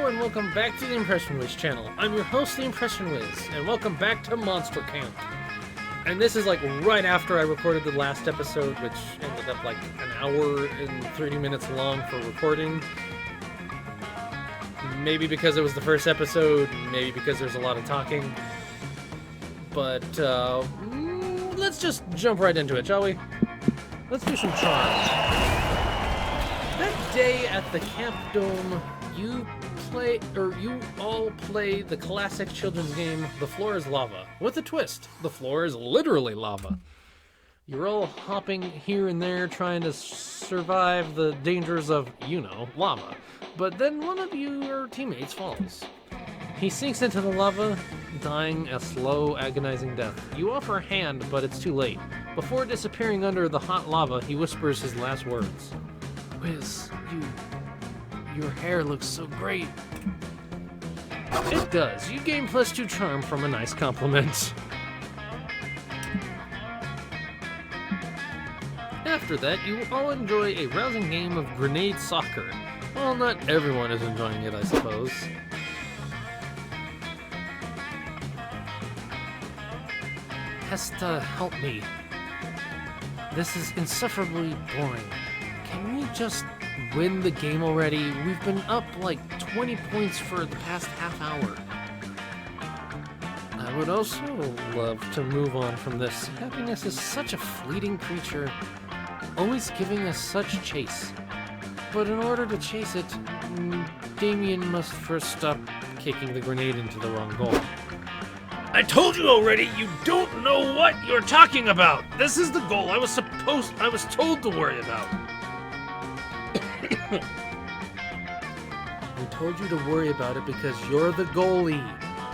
and welcome back to the Impression Whiz channel. I'm your host, the Impression Whiz, and welcome back to Monster Camp. And this is like right after I recorded the last episode, which ended up like an hour and 30 minutes long for recording. Maybe because it was the first episode, maybe because there's a lot of talking. But let's just jump right into it, shall we? Let's do some charms. That day at the Camp Dome, you all play the classic children's game, The Floor is Lava. With a twist, the floor is literally lava. You're all hopping here and there trying to survive the dangers of, lava. But then one of your teammates falls. He sinks into the lava, dying a slow, agonizing death. You offer a hand, but it's too late. Before disappearing under the hot lava, he whispers his last words. Whiz, your hair looks so great. It does. You gain +2 charm from a nice compliment. After that, you all enjoy a rousing game of grenade soccer. Well, not everyone is enjoying it, I suppose. Hesta, help me. This is insufferably boring. Can we just win the game already? We've been up like 20 points for the past half hour. I would also love to move on from this. Happiness is such a fleeting creature, always giving us such chase. But in order to chase it, Damien must first stop kicking the grenade into the wrong goal. I told you already, you don't know what you're talking about! This is the goal I was told to worry about. We told you to worry about it because you're the goalie.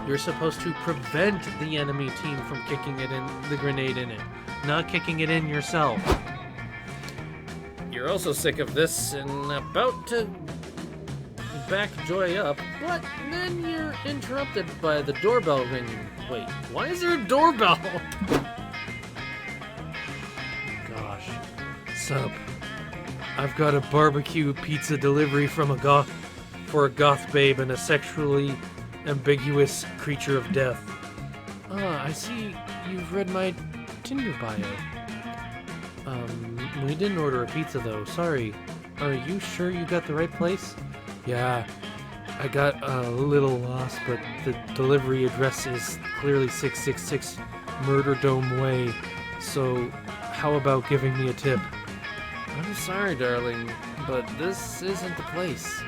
You're supposed to prevent the enemy team from kicking the grenade in it, not kicking it in yourself. You're also sick of this and about to back Joy up, but then you're interrupted by the doorbell ringing. Wait, why is there a doorbell? Gosh. Sup? I've got a barbecue pizza delivery from a goth babe and a sexually ambiguous creature of death. Ah, I see you've read my Tinder bio. We didn't order a pizza though, sorry. Are you sure you got the right place? Yeah, I got a little lost, but the delivery address is clearly 666 Murder Dome Way, so how about giving me a tip? I'm sorry, darling, but this isn't the place.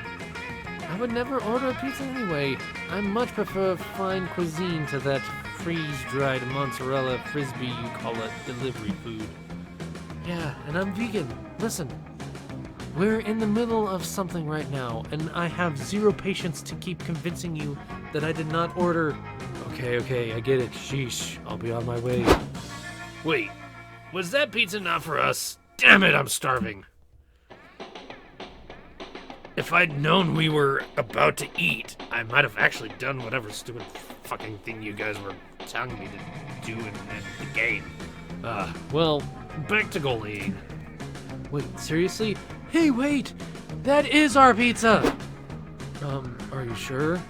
I would never order a pizza anyway. I much prefer fine cuisine to that freeze-dried mozzarella frisbee you call it delivery food. Yeah, and I'm vegan. Listen, we're in the middle of something right now, and I have zero patience to keep convincing you that I did not order... Okay, I get it. Sheesh, I'll be on my way. Wait, was that pizza not for us? Damn it, I'm starving. If I'd known we were about to eat, I might have actually done whatever stupid fucking thing you guys were telling me to do in the game. Well, back to goaling. Wait, seriously? Hey, wait! That is our pizza! Are you sure?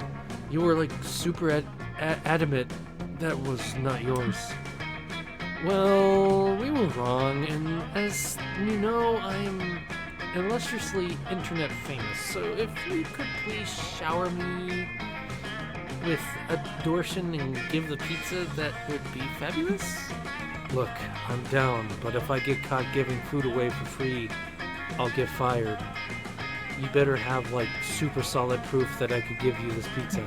You were like super adamant that was not yours. Well, we were wrong, and as you know, I'm illustriously internet famous, so if you could please shower me with adoration and give the pizza, that would be fabulous. Look, I'm down, but if I get caught giving food away for free, I'll get fired. You better have, like, super solid proof that I could give you this pizza.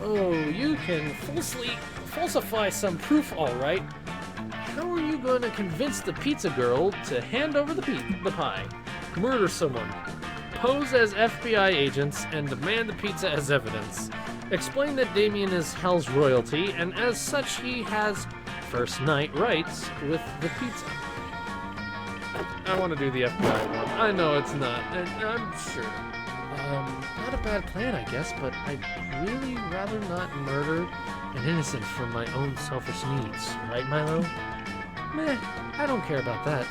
Oh, you can falsify some proof, all right. How are you going to convince the pizza girl to hand over the pie, murder someone, pose as FBI agents, and demand the pizza as evidence? Explain that Damien is Hell's royalty, and as such he has first night rights with the pizza. I want to do the FBI one. I know it's not, and I'm sure. Not a bad plan, I guess, but I'd really rather not murder an innocent for my own selfish needs. Right, Milo? Meh, I don't care about that.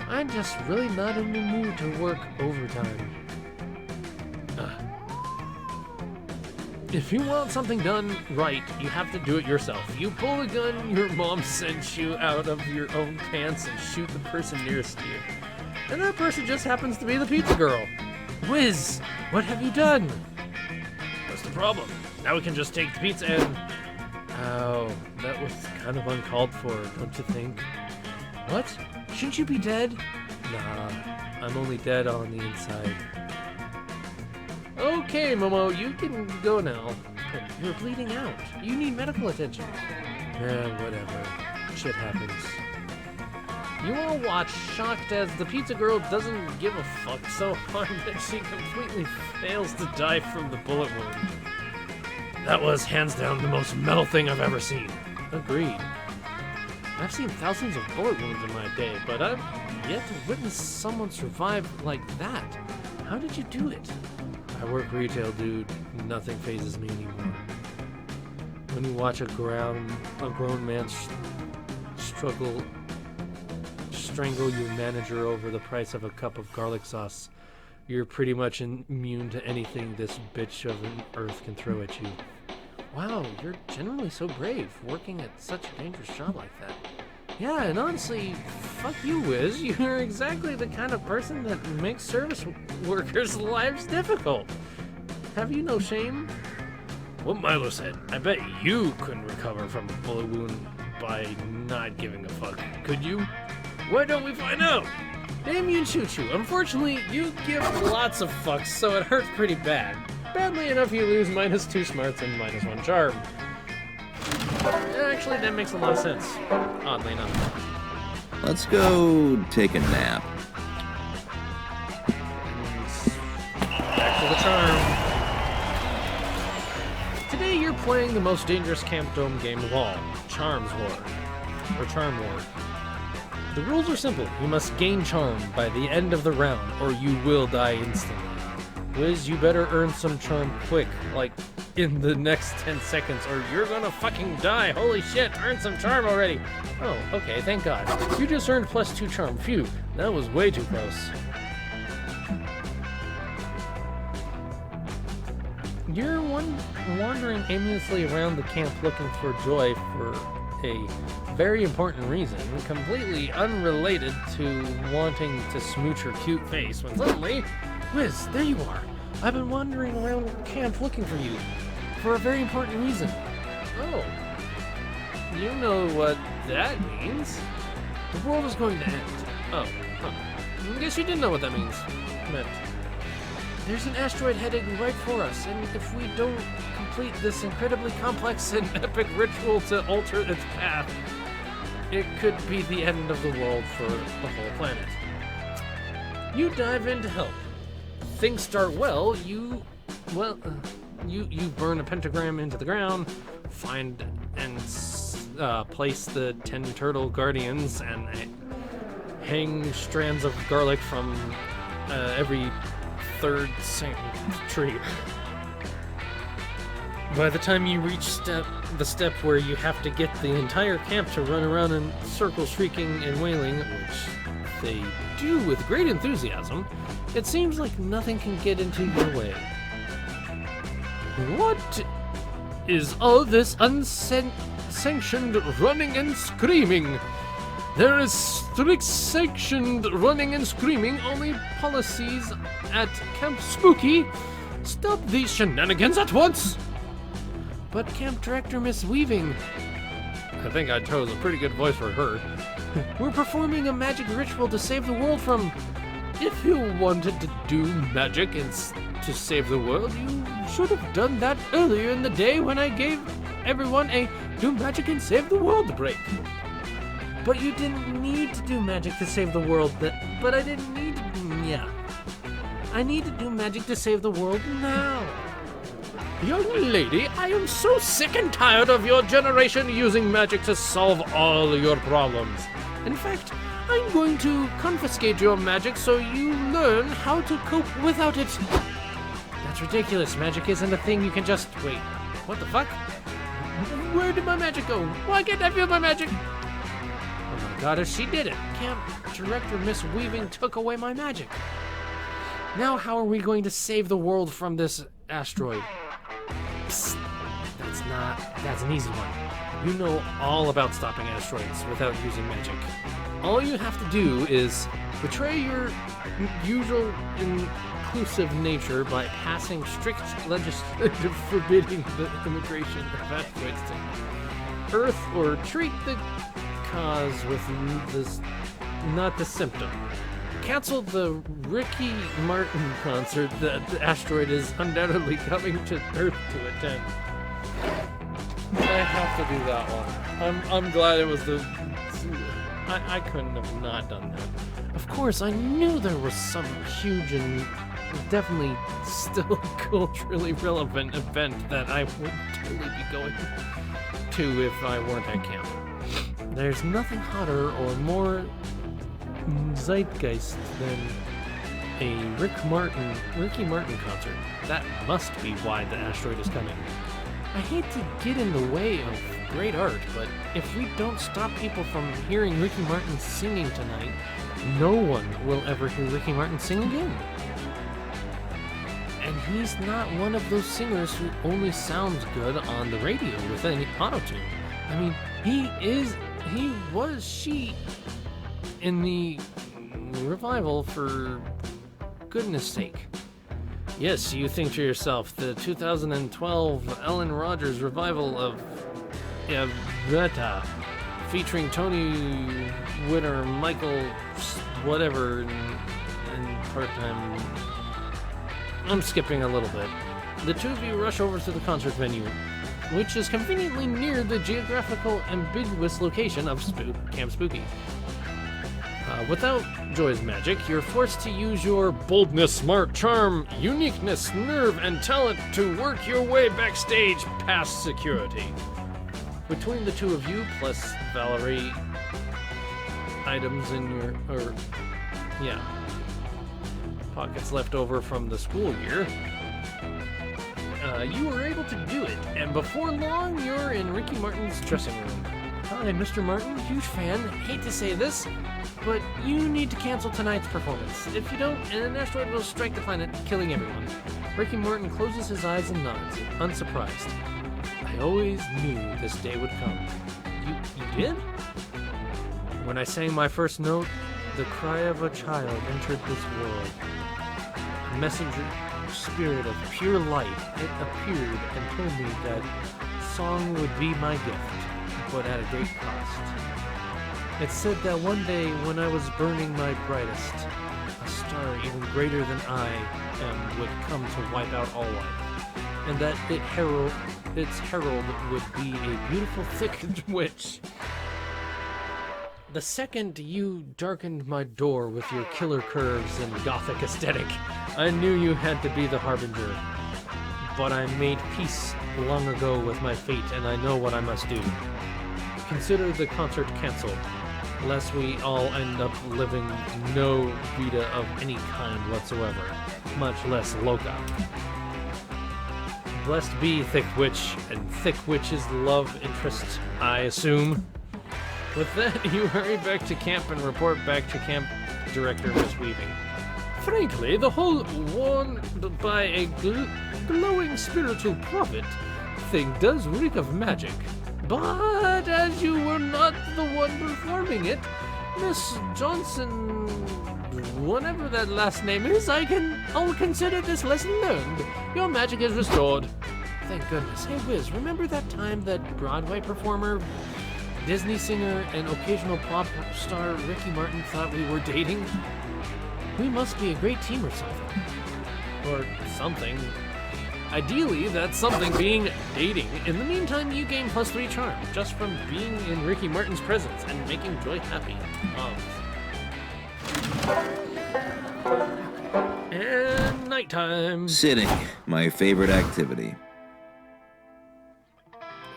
I'm just really not in the mood to work overtime. If you want something done right, you have to do it yourself. You pull a gun your mom sent you out of your own pants and shoot the person nearest to you. And that person just happens to be the pizza girl. Whiz, what have you done? What's the problem? Now we can just take the pizza and... Ow, that was kind of uncalled for, don't you think? What? Shouldn't you be dead? Nah, I'm only dead on the inside. Okay, Momo, you can go now. But you're bleeding out. You need medical attention. Yeah, whatever. Shit happens. You all watch, shocked as the pizza girl doesn't give a fuck so hard that she completely fails to die from the bullet wound. That was hands down the most metal thing I've ever seen. Agreed. I've seen thousands of bullet wounds in my day, but I've yet to witness someone survive like that. How did you do it? I work retail, dude. Nothing phases me anymore. When you watch a grown man strangle your manager over the price of a cup of garlic sauce, you're pretty much immune to anything this bitch of an earth can throw at you. Wow, you're genuinely so brave, working at such a dangerous job like that. Yeah, and honestly, fuck you, Whiz. You're exactly the kind of person that makes service workers' lives difficult. Have you no shame? What Milo said, I bet you couldn't recover from a bullet wound by not giving a fuck, could you? Why don't we find out? Damn you and shoot you. Unfortunately, you give lots of fucks, so it hurts pretty bad. Badly enough, you lose -2 smarts and -1 charm. Actually, that makes a lot of sense. Oddly enough. Let's go take a nap. Back to the charm. Today you're playing the most dangerous Camp Dome game of all, Charms War. Or Charm War. The rules are simple. You must gain charm by the end of the round, or you will die instantly. Whiz, you better earn some charm quick, like in the next 10 seconds, or you're gonna fucking die. Holy shit, earn some charm already. Oh, okay, thank God. You just earned +2 charm. Phew, that was way too close. You're wandering aimlessly around the camp looking for Joy for a very important reason, completely unrelated to wanting to smooch her cute face, when suddenly, Whiz, there you are. I've been wandering around camp looking for you for a very important reason. Oh, you know what that means? The world is going to end. Oh, huh. I guess you didn't know what that means. Meant. There's an asteroid heading right for us, and if we don't complete this incredibly complex and epic ritual to alter its path, it could be the end of the world for the whole planet. You dive in to help. Things start well, you burn a pentagram into the ground, find and place the 10 turtle guardians, and hang strands of garlic from every third tree. By the time you reach the step where you have to get the entire camp to run around in circles, shrieking and wailing, which they do with great enthusiasm, it seems like nothing can get into your way. What is all this unsanctioned running and screaming? There is strict sanctioned running and screaming, only policies at Camp Spooky. Stop these shenanigans at once! But Camp Director Miss Weaving, I think I chose a pretty good voice for her. We're performing a magic ritual to save the world from... If you wanted to do magic and to save the world, you should have done that earlier in the day when I gave everyone a do magic and save the world break. But you didn't need to do magic to save the world, but I didn't need to, yeah. I need to do magic to save the world now. Young lady, I am so sick and tired of your generation using magic to solve all your problems. In fact, I'm going to confiscate your magic so you learn how to cope without it. That's ridiculous. Magic isn't a thing you can just... Wait, what the fuck? Where did my magic go? Why can't I feel my magic? Oh my God, if she did it. Camp Director Miss Weaving took away my magic. Now how are we going to save the world from this asteroid? Psst, that's an easy one. You know all about stopping asteroids without using magic. All you have to do is betray your usual inclusive nature by passing strict legislative forbidding the immigration of asteroids to Earth, or treat the cause with this, not the symptom. Cancel the Ricky Martin concert that the asteroid is undoubtedly coming to Earth to attend. I have to do that one. I'm glad it was the... I couldn't have not done that. Of course, I knew there was some huge and definitely still culturally relevant event that I would totally be going to if I weren't at camp. There's nothing hotter or more zeitgeist than a Ricky Martin concert. That must be why the asteroid is coming. I hate to get in the way of great art, but if we don't stop people from hearing Ricky Martin singing tonight, no one will ever hear Ricky Martin sing again. And he's not one of those singers who only sounds good on the radio with any auto-tune. I mean, he was she in the revival, for goodness sake. Yes, you think to yourself, the 2012 Ellen Rogers revival of Beta, featuring Tony winner Michael whatever and part-time. I'm skipping a little bit. The two of you rush over to the concert venue, which is conveniently near the geographical ambiguous location of Camp Spooky. Without Joy's magic, you're forced to use your boldness, smart, charm, uniqueness, nerve, and talent to work your way backstage past security. Between the two of you, plus Valerie items in your, pockets left over from the school year, you were able to do it, and before long, you're in Ricky Martin's dressing room. Hi, Mr. Martin, huge fan. Hate to say this, but you need to cancel tonight's performance. If you don't, an asteroid will strike the planet, killing everyone. Ricky Martin closes his eyes and nods, unsurprised. I always knew this day would come. You did? When I sang my first note, the cry of a child entered this world. A messenger spirit of pure light, it appeared and told me that song would be my gift, but at a great cost. It said that one day when I was burning my brightest, a star even greater than I am would come to wipe out all life, and that its herald would be a beautiful thick witch. The second you darkened my door with your killer curves and gothic aesthetic, I knew you had to be the harbinger. But I made peace long ago with my fate, and I know what I must do. Consider the concert canceled, lest we all end up living no vida of any kind whatsoever, much less loca. Blessed be Thick Witch, and Thick Witch's love interest, I assume. With that, you hurry back to camp and report back to Camp Director Miss Weaving. Frankly, the whole worn by a glowing spiritual prophet thing does reek of magic. But as you were not the one performing it, Miss Johnson, whatever that last name is, I'll consider this lesson learned. Your magic is restored. Thank goodness. Hey, Whiz, remember that time that Broadway performer, Disney singer, and occasional pop star Ricky Martin thought we were dating? We must be a great team or something. Or something. Ideally, that's something being dating. In the meantime, you gain +3 charm just from being in Ricky Martin's presence and making Joy happy. And nighttime. Sitting, my favorite activity.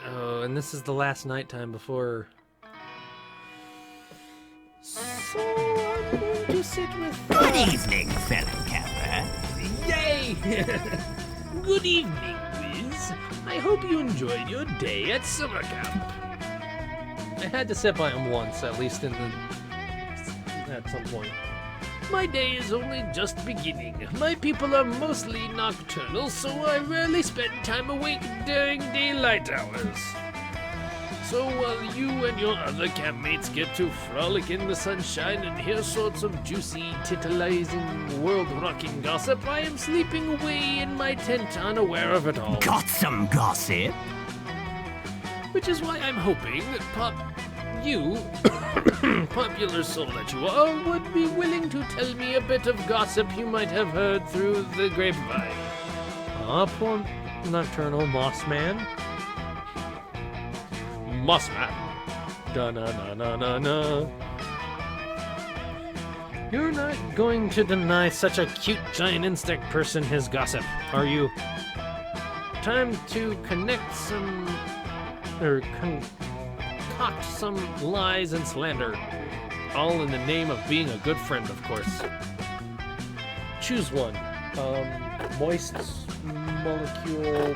Oh, and this is the last nighttime before... So I'm going to sit with... Good evening, fellow campers. Yay! Good evening, Whiz. I hope you enjoyed your day at summer camp. I had to sit by him once, at least at some point. My day is only just beginning. My people are mostly nocturnal, so I rarely spend time awake during daylight hours. So while you and your other campmates get to frolic in the sunshine and hear sorts of juicy, titillizing, world-rocking gossip, I am sleeping away in my tent unaware of it all. Got some gossip? Which is why I'm hoping that you, popular soul that you are, would be willing to tell me a bit of gossip you might have heard through the grapevine. Poor nocturnal moss man. Mossman. Da-na-na-na-na-na. You're not going to deny such a cute giant insect person his gossip, are you? Time to concoct some lies and slander. All in the name of being a good friend, of course. Choose one. Moist, molecule,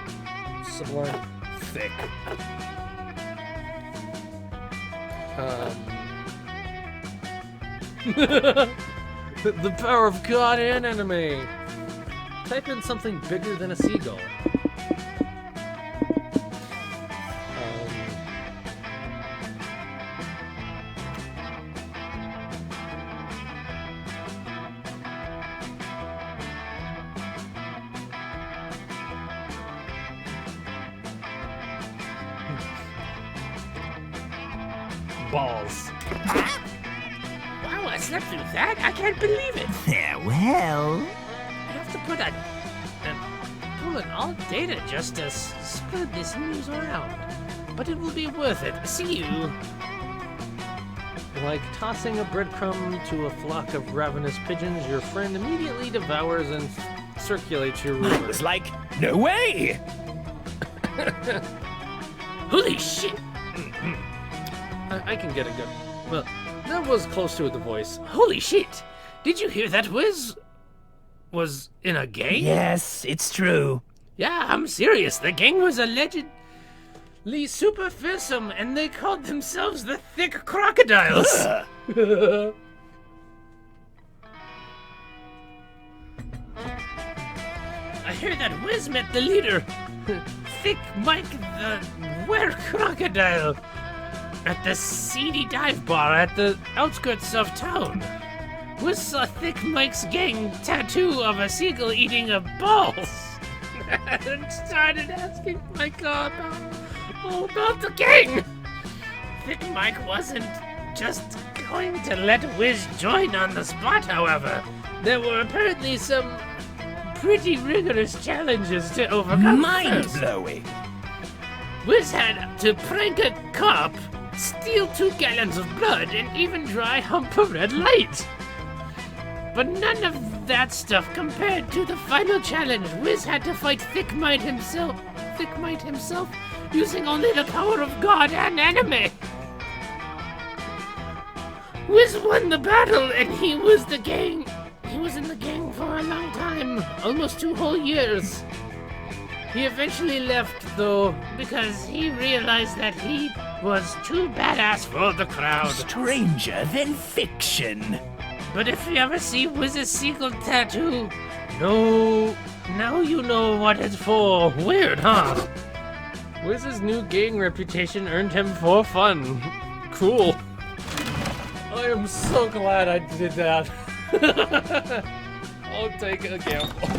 sublime, thick. The power of God and anime. Type in something bigger than a seagull. Balls. Wow, I slept through that? I can't believe it. Farewell. I have to pull in all data just to spread this news around. But it will be worth it. See you. Like tossing a breadcrumb to a flock of ravenous pigeons, your friend immediately devours and circulates your I rumor. was like, no way! Holy shit! I can get a good... Well, that was close to the voice. Holy shit! Did you hear that Whiz was in a gang? Yes, it's true. Yeah, I'm serious. The gang was allegedly super fearsome, and they called themselves the Thick Crocodiles. I hear that Whiz met the leader, Thick Mike the Were Crocodile, at the seedy dive bar at the outskirts of town. Whiz saw Thick Mike's gang tattoo of a seagull eating a balls and started asking Mike all about the gang. Thick Mike wasn't just going to let Whiz join on the spot, however. There were apparently some pretty rigorous challenges to overcome. Mind-blowing. Whiz had to prank a cop, steal 2 gallons of blood, and even dry hump a red light. But none of that stuff compared to the final challenge. Whiz had to fight Thick Might himself, using only the power of God and anime. Whiz won the battle, and he was in the gang for a long time, almost 2 whole years. He eventually left, though, because he realized that he was too badass for the crowd. Stranger than fiction. But if you ever see Whiz's seagull tattoo, now you know what it's for. Weird, huh? Wiz's new gang reputation earned him for fun. Cool. I am so glad I did that. I'll take a gamble.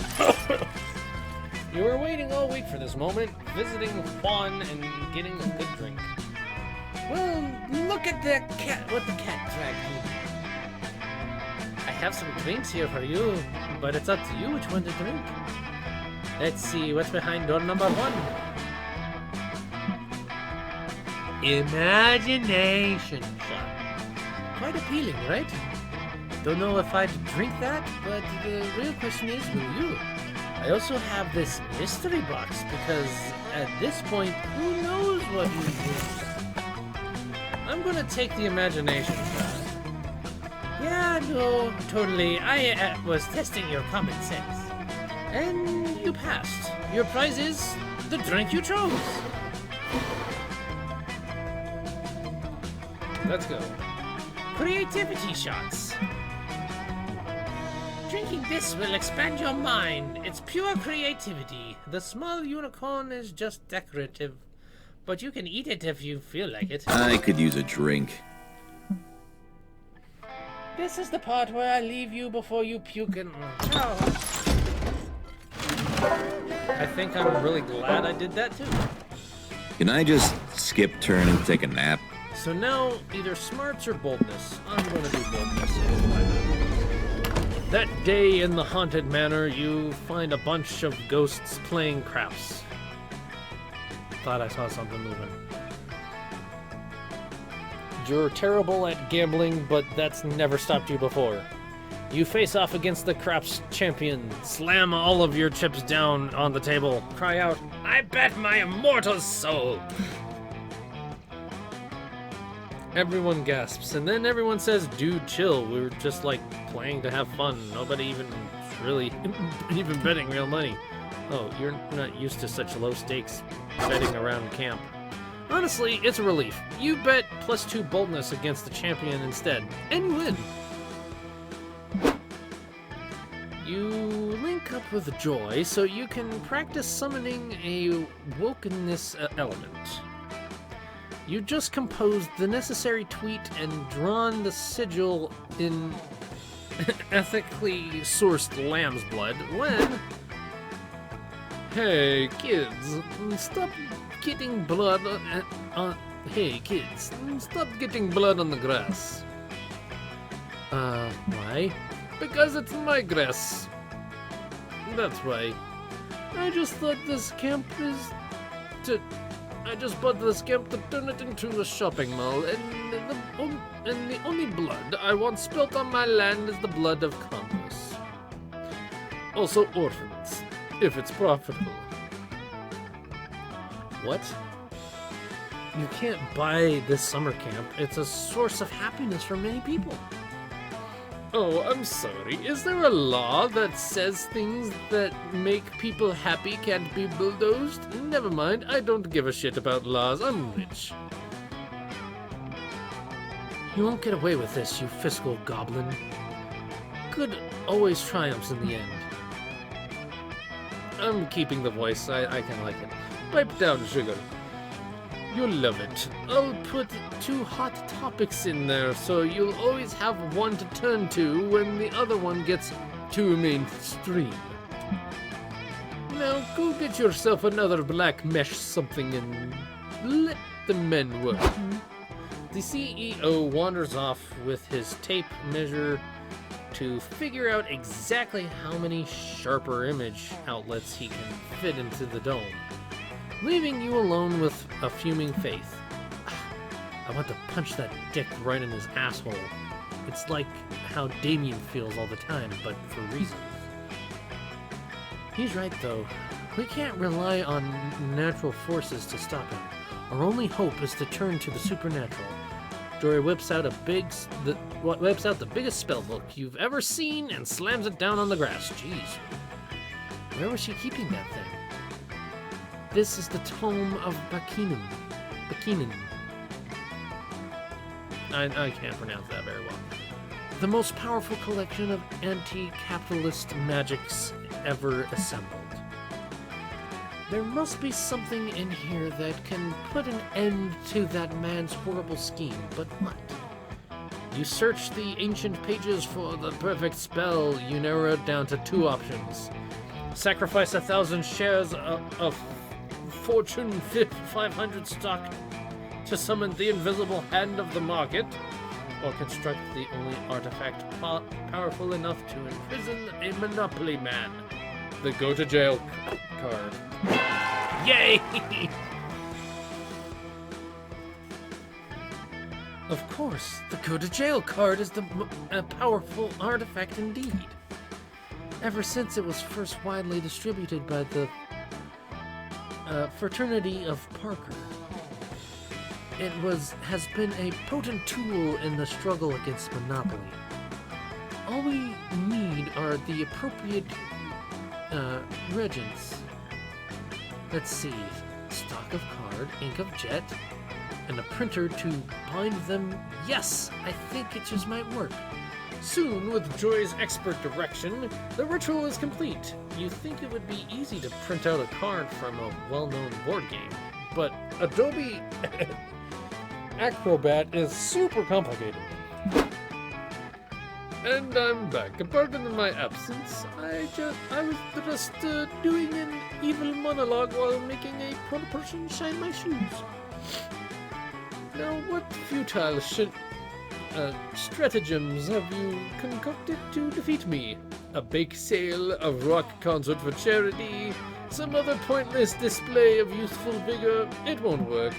You were waiting all week for this moment, visiting Juan and getting a good drink. Well, look at what the cat dragged me. I have some drinks here for you, but it's up to you which one to drink. Let's see what's behind door number 1. Imagination shot. Quite appealing, right? Don't know if I'd drink that, but the real question is, will you? I also have this mystery box because at this point, who knows what you use? I'm gonna take the imagination shot. Yeah, no, totally. I was testing your common sense. And you passed. Your prize is the drink you chose. Let's go. Creativity shots. Drinking this will expand your mind. It's pure creativity. The small unicorn is just decorative, but you can eat it if you feel like it. I could use a drink. This is the part where I leave you before you puke and... I think I'm really glad I did that too. Can I just skip turn and take a nap? So now, either smarts or boldness. I'm gonna do boldness. That day in the haunted manor, you find a bunch of ghosts playing craps. Thought I saw something moving. You're terrible at gambling, but that's never stopped you before. You face off against the craps champion, slam all of your chips down on the table, cry out, I bet my immortal soul. everyone gasps, and then everyone says, dude, chill, we were just like playing to have fun. Nobody even really even betting real money. Oh, you're not used to such low stakes betting around camp. Honestly, it's a relief. You bet +2 boldness against the champion instead, and you win. You link up with Joy so you can practice summoning a wokenness element. You just composed the necessary tweet and drawn the sigil in ethically sourced lamb's blood when... Hey, kids, stop getting blood Hey, kids, stop getting blood on the grass. Why? Because it's my grass. That's why. I just thought this camp is I just bought this camp to turn it into a shopping mall, and the only blood I want spilt on my land is the blood of convicts. Also orphans, if it's profitable. What? You can't buy this summer camp. It's a source of happiness for many people. Oh, I'm sorry. Is there a law that says things that make people happy can't be bulldozed? Never mind, I don't give a shit about laws. I'm rich. You won't get away with this, you fiscal goblin. Good always triumphs in the end. I'm keeping the voice. I can like it. Pipe down, sugar. You'll love it. I'll put 2 hot topics in there, so you'll always have one to turn to when the other one gets too mainstream. Now go get yourself another black mesh something and let the men work. The CEO wanders off with his tape measure to figure out exactly how many sharper image outlets he can fit into the dome, leaving you alone with a fuming Faith. I want to punch that dick right in his asshole. It's like how Damien feels all the time, but for reasons. He's right, though. We can't rely on natural forces to stop him. Our only hope is to turn to the supernatural. Jory whips out the biggest spell book you've ever seen and slams it down on the grass. Jeez. Where was she keeping that thing? This is the Tome of Bakinen. I can't pronounce that very well. The most powerful collection of anti-capitalist magics ever assembled. There must be something in here that can put an end to that man's horrible scheme, but what? You search the ancient pages for the perfect spell. You narrow it down to 2 options. Sacrifice 1,000 shares of Fortune 500 stock to summon the invisible hand of the market, or construct the only artifact powerful enough to imprison a monopoly man. The go to jail card. Yay! Of course, the go to jail card is a powerful artifact indeed. Ever since it was first widely distributed by the Fraternity of Parker, it has been a potent tool in the struggle against monopoly. All we need are the appropriate regents. Let's see, stock of card, ink of jet, and a printer to bind them. Yes, I think it just might work. Soon, with Joy's expert direction, the ritual is complete. You think it would be easy to print out a card from a well-known board game, but Adobe Acrobat is super complicated. And I'm back. Pardon my absence. I was just doing an evil monologue while making a poor person shine my shoes. Now, what futile stratagems have you concocted to defeat me? A bake sale, a rock concert for charity, some other pointless display of youthful vigor? It won't work.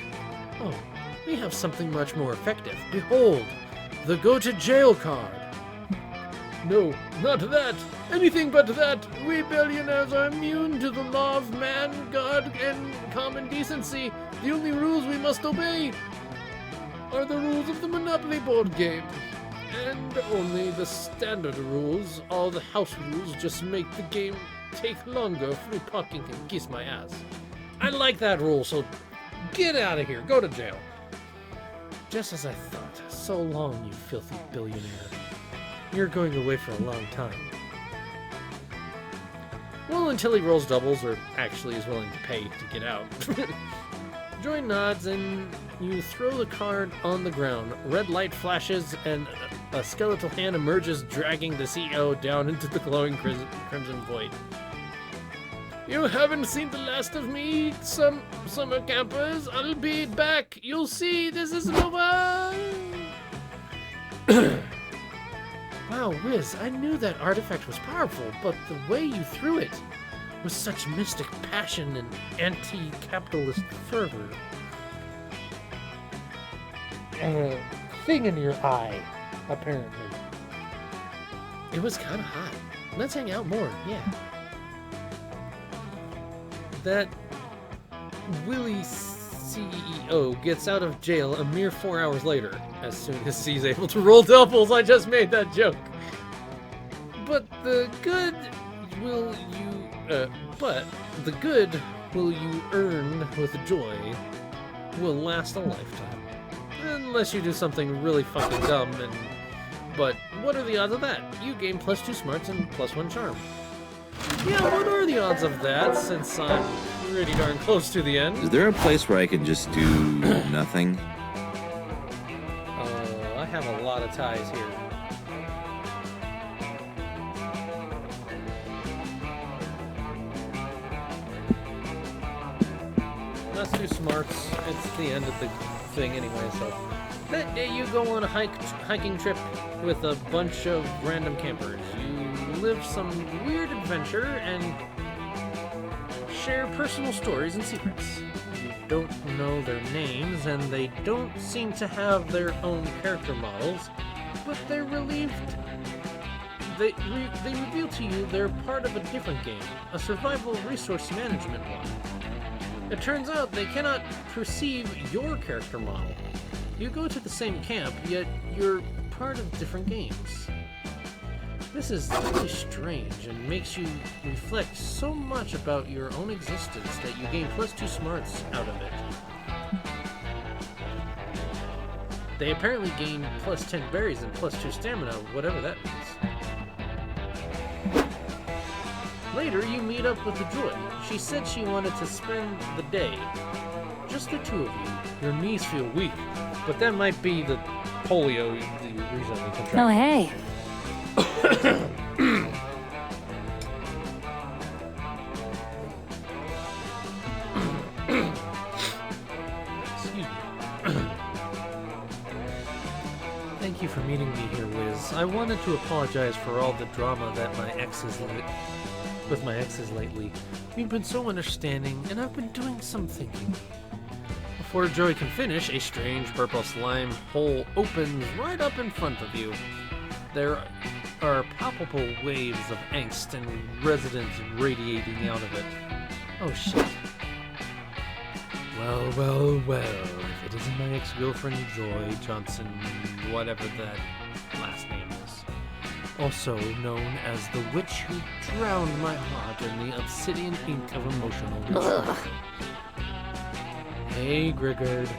Oh, we have something much more effective. Behold, the go to jail card. No, not that. Anything but that. We billionaires are immune to the law of man, God, and common decency. The only rules we must obey are the rules of the Monopoly board game. And only the standard rules. All the house rules just make the game take longer. Free parking can kiss my ass. I like that rule, so get out of here. Go to jail. Just as I thought. So long, you filthy billionaire. You're going away for a long time. Well, until he rolls doubles, or actually is willing to pay to get out. Joy nods, and you throw the card on the ground. Red light flashes, and a skeletal hand emerges, dragging the CEO down into the glowing crimson void. You haven't seen the last of me, some summer campers. I'll be back. You'll see, this isn't over. Wow, Whiz, I knew that artifact was powerful, but the way you threw it with such mystic passion and anti-capitalist fervor. Thing in your eye, apparently. It was kind of hot. Let's hang out more, yeah. That Willie CEO gets out of jail a mere 4 hours later, as soon as he's able to roll doubles. I just made that joke. But the good will you earn with joy will last a lifetime. Unless you do something really fucking dumb but what are the odds of that? You gain +2 smarts and +1 charm. Yeah, what are the odds of that, since I'm pretty darn close to the end? Is there a place where I can just do nothing? I have a lot of ties here. Let's do smarts. It's the end of the thing anyway, so. That day you go on a hiking trip with a bunch of random campers. You live some weird adventure and share personal stories and secrets. You don't know their names, and they don't seem to have their own character models, but they're relieved. They reveal to you they're part of a different game, a survival resource management one. It turns out they cannot perceive your character model. You go to the same camp, yet you're part of different games. This is really strange and makes you reflect so much about your own existence that you gain +2 smarts out of it. They apparently gain +10 berries and +2 stamina, whatever that means. Later, you meet up with the Joy. She said she wanted to spend the day. Just the two of you. Your knees feel weak, but that might be the polio you recently contracted. Oh, hey. Excuse me. Thank you for meeting me here, Whiz. I wanted to apologize for all the drama that with my exes lately. We've been so understanding, and I've been doing some thinking. Before Joy can finish, a strange purple slime hole opens right up in front of you. There are palpable waves of angst and resonance radiating out of it. Oh shit. Well, if it isn't my ex-girlfriend Joy Johnson, whatever that last name is. Also known as the witch who drowned my heart in the obsidian ink of emotional distress. Hey, Grigard.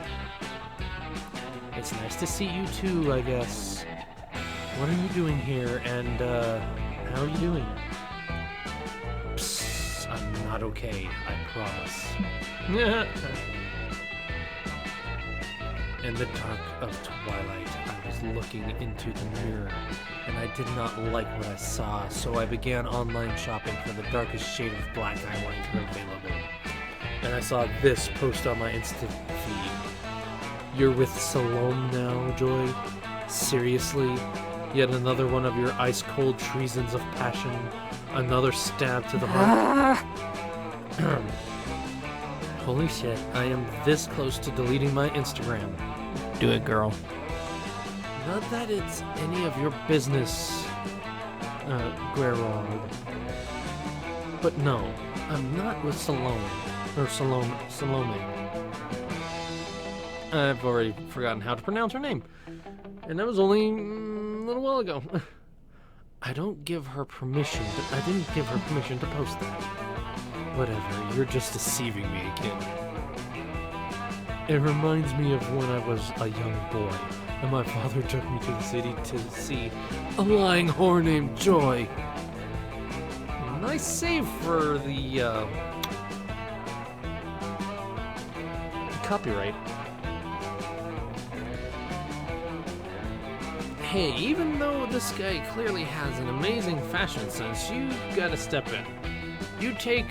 It's nice to see you too, I guess. What are you doing here, and, how are you doing? Psst, I'm not okay, I promise. In the dark of twilight, I was looking into the mirror, and I did not like what I saw, so I began online shopping for the darkest shade of black eyeliner available. And I saw this post on my Insta feed. You're with Salome now, Joy? Seriously? Yet another one of your ice-cold treasons of passion? Another stab to the heart? Holy shit, I am this close to deleting my Instagram. Do it, girl. Not that it's any of your business, Guerrero. But no, I'm not with Salome. Salome. I've already forgotten how to pronounce her name. And that was only a little while ago. I didn't give her permission to post that. Whatever, you're just deceiving me again. It reminds me of when I was a young boy, and my father took me to the city to see a lying whore named Joy. Nice save for the copyright. Hey, even though this guy clearly has an amazing fashion sense, you gotta step in. You take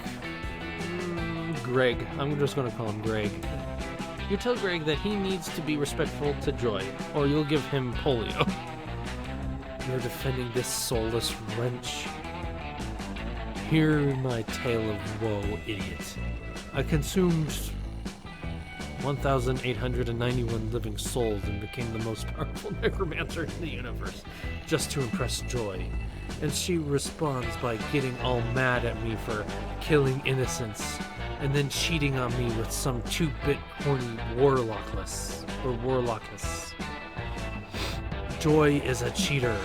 Greg. I'm just gonna call him Greg. You tell Greg that he needs to be respectful to Joy, or you'll give him polio. You're defending this soulless wretch. Hear my tale of woe, idiot. I consumed 1,891 living souls and became the most powerful necromancer in the universe, just to impress Joy. And she responds by getting all mad at me for killing innocents, and then cheating on me with some 2-bit horny warlockless. Joy is a cheater.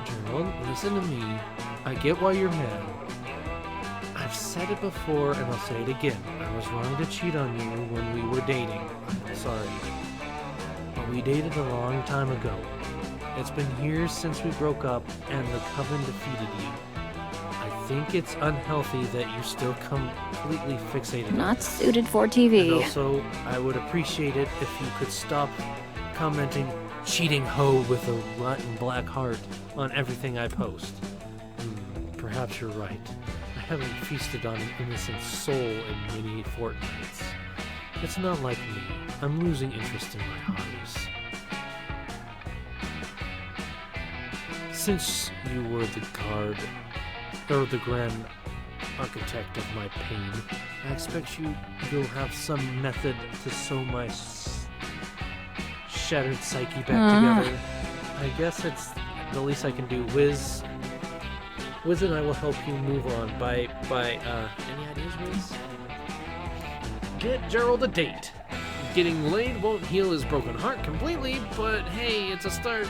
Gerald, listen to me. I get why you're mad. I've said it before and I'll say it again. I was wrong to cheat on you when we were dating. I'm sorry. But we dated a long time ago. It's been years since we broke up and the coven defeated you. I think it's unhealthy that you still completely fixated on it. Not suited for TV. And also, I would appreciate it if you could stop commenting cheating hoe with a rotten black heart on everything I post. Perhaps you're right. I haven't feasted on an innocent soul in many fortnights. It's not like me. I'm losing interest in my hobbies. Since you were the grand architect of my pain, I expect you'll have some method to sew my shattered psyche back together. I guess it's the least I can do. Whiz and I will help you move on by any ideas, Whiz? Get Gerald a date. Getting laid won't heal his broken heart completely, but hey, it's a start.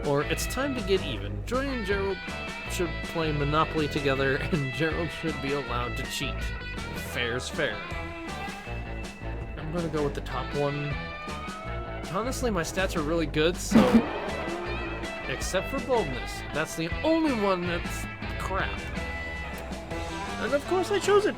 Or it's time to get even. Joy and Gerald should play Monopoly together, and Gerald should be allowed to cheat. Fair's fair. I'm gonna go with the top one. Honestly, my stats are really good, so... Except for boldness. That's the only one that's crap. And of course I chose it.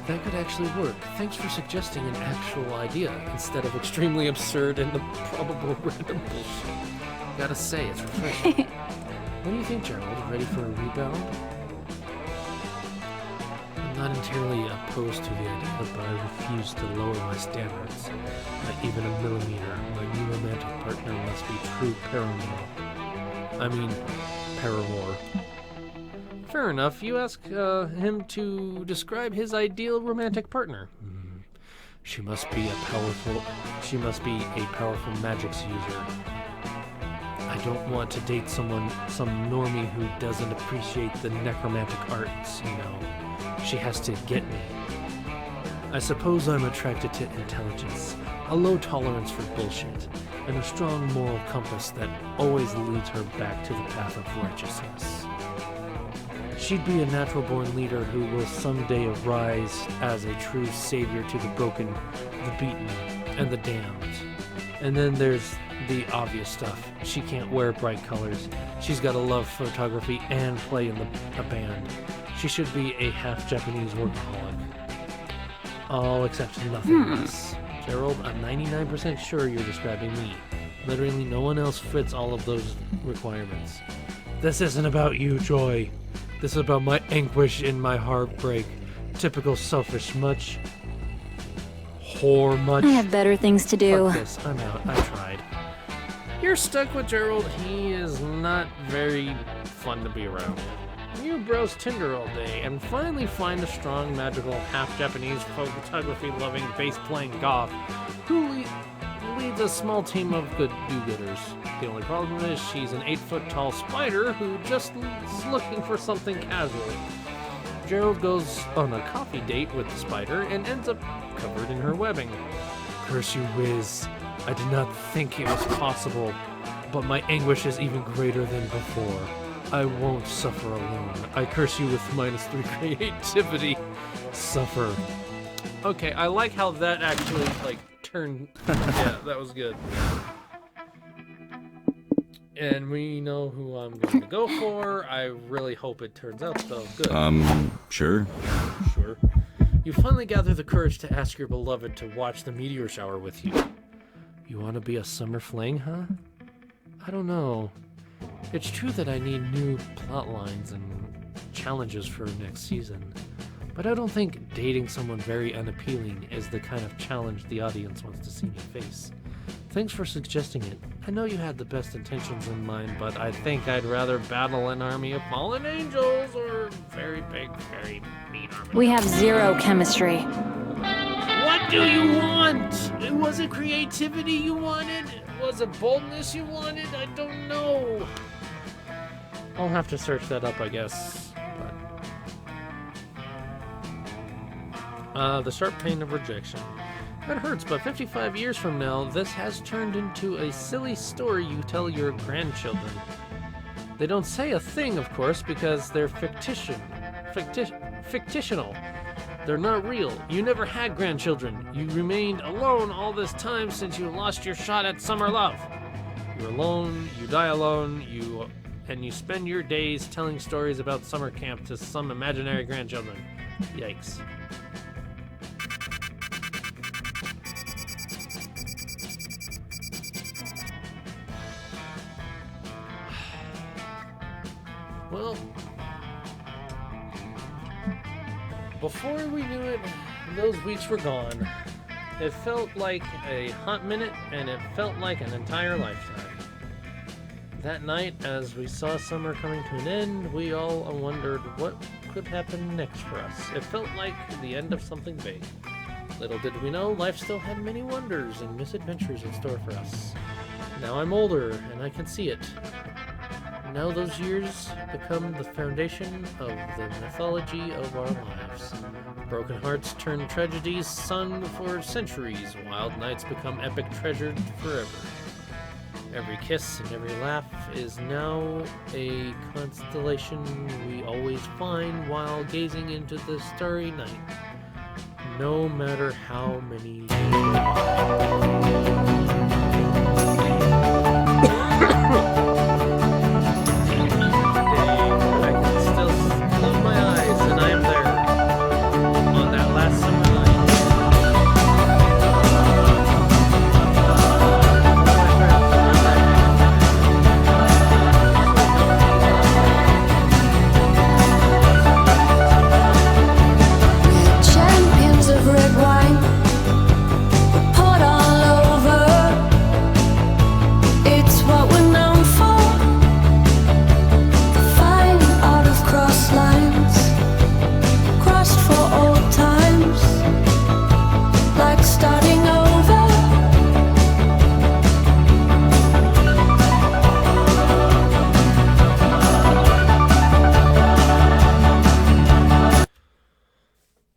That could actually work. Thanks for suggesting an actual idea instead of extremely absurd and probable random bullshit. Gotta say, it's refreshing. What do you think, Gerald? Ready for a rebound? I'm not entirely opposed to the idea, but I refuse to lower my standards. Not even a millimeter. My new romantic partner must be true paramour. Fair enough. You ask him to describe his ideal romantic partner. She must be a powerful magics user. I don't want to date some normie who doesn't appreciate the necromantic arts, you know. She has to get me. I suppose I'm attracted to intelligence, a low tolerance for bullshit, and a strong moral compass that always leads her back to the path of righteousness. She'd be a natural-born leader who will someday arise as a true savior to the broken, the beaten, and the damned. And then there's the obvious stuff. She can't wear bright colors. She's got to love photography and play in a band. She should be a half Japanese workaholic. All except nothing else. Gerald, I'm 99% sure you're describing me. Literally no one else fits all of those requirements. This isn't about you, Joy. This is about my anguish and my heartbreak. Typical selfish much. Whore much. I have better things to do. Fuck this, I'm out. I tried. You're stuck with Gerald. He is not very fun to be around. You browse Tinder all day and finally find a strong, magical, half-Japanese photography-loving, bass-playing goth who leads a small team of good do-gooders. The only problem is she's an 8-foot-tall spider who just is looking for something casual. Gerald goes on a coffee date with the spider and ends up covered in her webbing. Curse you, Whiz. I did not think it was possible, but my anguish is even greater than before. I won't suffer alone. I curse you with -3 creativity. Suffer. Okay, I like how that actually, turned... Yeah, that was good. And we know who I'm going to go for. I really hope it turns out, though. Good. Sure. Sure. You finally gather the courage to ask your beloved to watch the meteor shower with you. You want to be a summer fling, huh? I don't know. It's true that I need new plot lines and challenges for next season, but I don't think dating someone very unappealing is the kind of challenge the audience wants to see me face. Thanks for suggesting it. I know you had the best intentions in mind, but I think I'd rather battle an army of fallen angels or very big, very mean army. We have zero chemistry. What do you want? Was it creativity you wanted? Was it boldness you wanted? I don't know. I'll have to search that up, I guess. But... the sharp pain of rejection. That hurts, but 55 years from now, this has turned into a silly story you tell your grandchildren. They don't say a thing, of course, because they're fictional. They're not real. You never had grandchildren. You remained alone all this time since you lost your shot at summer love. You're alone, you die alone, and you spend your days telling stories about summer camp to some imaginary grandchildren. Yikes. Well, before we knew it, those weeks were gone. It felt like a hot minute, and it felt like an entire lifetime. That night, as we saw summer coming to an end, we all wondered what could happen next for us. It felt like the end of something big. Little did we know, life still had many wonders and misadventures in store for us. Now I'm older, and I can see it. Now those years become the foundation of the mythology of our lives. Broken hearts turn tragedies sung for centuries. Wild nights become epic treasured forever. Every kiss and every laugh is now a constellation we always find while gazing into the starry night. No matter how many...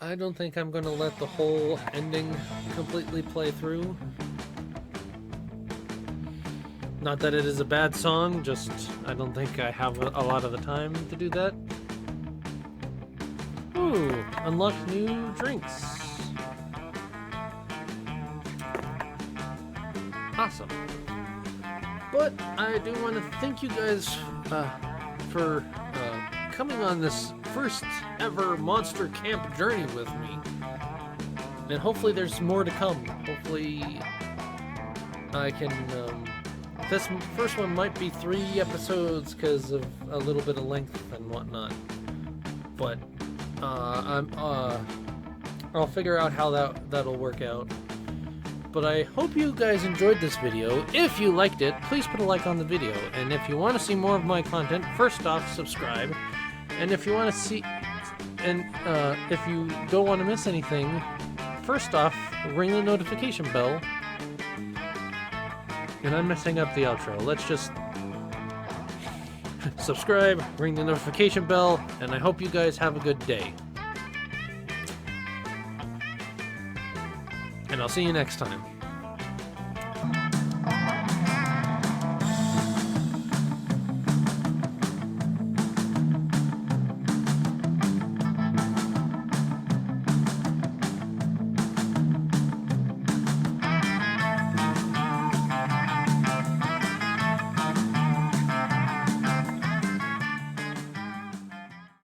I don't think I'm going to let the whole ending completely play through. Not that it is a bad song, just I don't think I have a lot of the time to do that. Ooh, unlock new drinks. awesome. But I do want to thank you guys for coming on this first ever monster camp journey with me. And hopefully there's more to come. Hopefully I can... this first one might be 3 episodes because of a little bit of length and whatnot. But I'll figure out how that'll work out. But I hope you guys enjoyed this video. If you liked it, please put a like on the video. And if you want to see more of my content, first off, subscribe. And if you want to see... And if you don't want to miss anything, first off, ring the notification bell. And I'm messing up the outro. Let's just... subscribe, ring the notification bell, and I hope you guys have a good day. And I'll see you next time.